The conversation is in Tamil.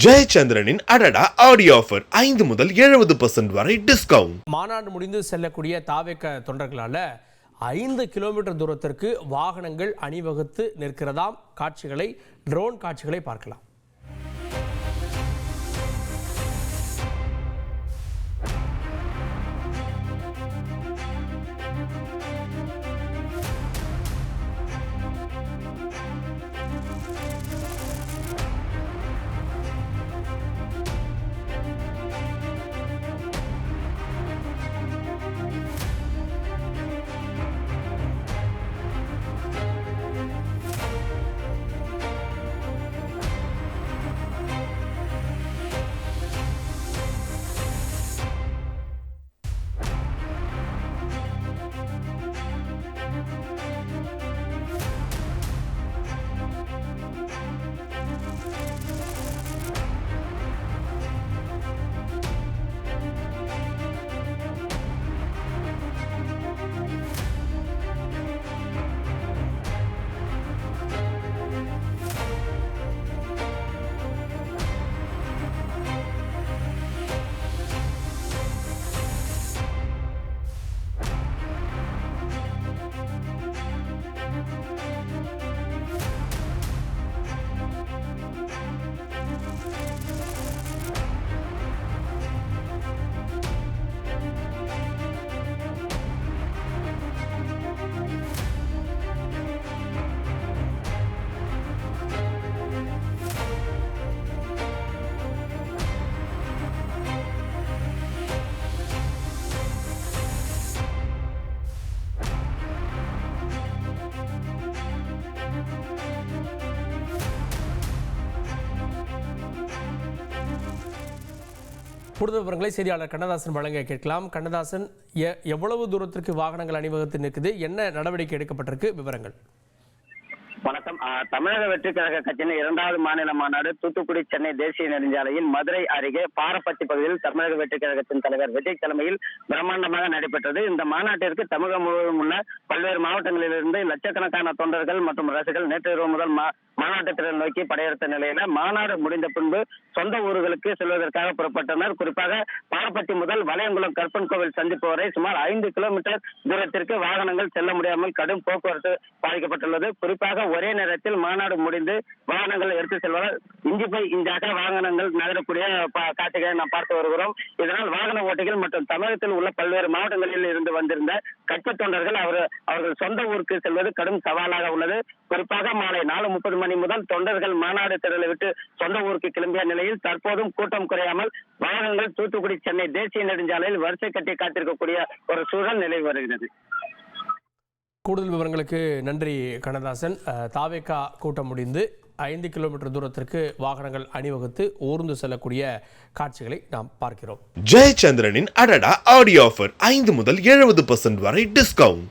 ஜெயச்சந்திரனின் அடடா ஆடியோ ஆஃபர் 5 முதல் 70% வரை டிஸ்கவுண்ட். மாநாடு முடிந்து செல்லக்கூடிய தாவேக தொண்டர்களால் 5 கிலோமீட்டர் தூரத்திற்கு வாகனங்கள் அணிவகுத்து நிற்கிறதாம். காட்சிகளை, ட்ரோன் காட்சிகளை பார்க்கலாம். கூடுதல் விவரங்களை செய்தியாளர் கண்ணதாசன் வழங்க கேட்கலாம். கண்ணதாசன், எவ்வளவு தூரத்திற்கு வாகனங்கள் அணிவகுத்து நிற்குது, என்ன நடவடிக்கை எடுக்கப்பட்டிருக்கு, விவரங்கள்? வணக்கம். தமிழக வெற்றி கழக கட்சியின் 2வது மாநில மாநாடு தூத்துக்குடி சென்னை தேசிய நெடுஞ்சாலையில் மதுரை அருகே பாரப்பட்டி பகுதியில் தமிழக வெற்றி கழகத்தின் தலைவர் விஜய் தலைமையில் பிரம்மாண்டமாக நடைபெற்றது. இந்த மாநாட்டிற்கு தமிழகம் முழுவதும் உள்ள பல்வேறு மாவட்டங்களிலிருந்து லட்சக்கணக்கான தொண்டர்கள் மற்றும் ரசிகர்கள் நேற்று இரவு முதல் மாநாட்டத்தினர் நோக்கி படையெடுத்த நிலையில மாநாடு முடிந்த பின்பு சொந்த ஊர்களுக்கு செல்வதற்காக புறப்பட்டனர். குறிப்பாக பாரப்பட்டி முதல் வளையங்குளம் கற்பன் கோவில் சந்திப்பு வரை சுமார் 5 கிலோமீட்டர் தூரத்திற்கு வாகனங்கள் செல்ல முடியாமல் கடும் போக்குவரத்து பாதிக்கப்பட்டுள்ளது. குறிப்பாக ஒரே நேரத்தில் மாநாடு முடிந்து வாகனங்கள் எடுத்து செல்வதால் இஞ்சி பை இஞ்சாக வாகனங்கள் நகரக்கூடிய காட்சிகளை நாம் பார்த்து வருகிறோம். இதனால் வாகன ஓட்டிகள் மற்றும் தமிழகத்தில் உள்ள பல்வேறு மாவட்டங்களில் இருந்து வந்திருந்த கட்சி தொண்டர்கள் அவர்கள் சொந்த ஊருக்கு செல்வது கடும் சவாலாக உள்ளது. குறிப்பாக மாலை 4:30 மணி முதல் தொண்டர்கள் மாநாடு திடலை விட்டு சொந்த ஊருக்கு கிளம்பிய நிலையில் தற்போதும் கூட்டம் குறையாமல் வாகனங்கள் தூத்துக்குடி சென்னை தேசிய நெடுஞ்சாலையில் வரிசை கட்டி காத்திருக்கக்கூடிய ஒரு சூழல் நிலவி வருகிறது. கூடுதல் விவரங்களுக்கு நன்றி கண்ணதாசன். தாவேகா கூட்டம் முடிந்து 5 கிலோமீட்டர் தூரத்திற்கு வாகனங்கள் அணிவகுத்து ஊர்ந்து செல்லக்கூடிய காட்சிகளை நாம் பார்க்கிறோம். ஜெயச்சந்திரனின் அடடா ஆடியோ ஆஃபர் 5 முதல் 70% வரை டிஸ்கவுண்ட்.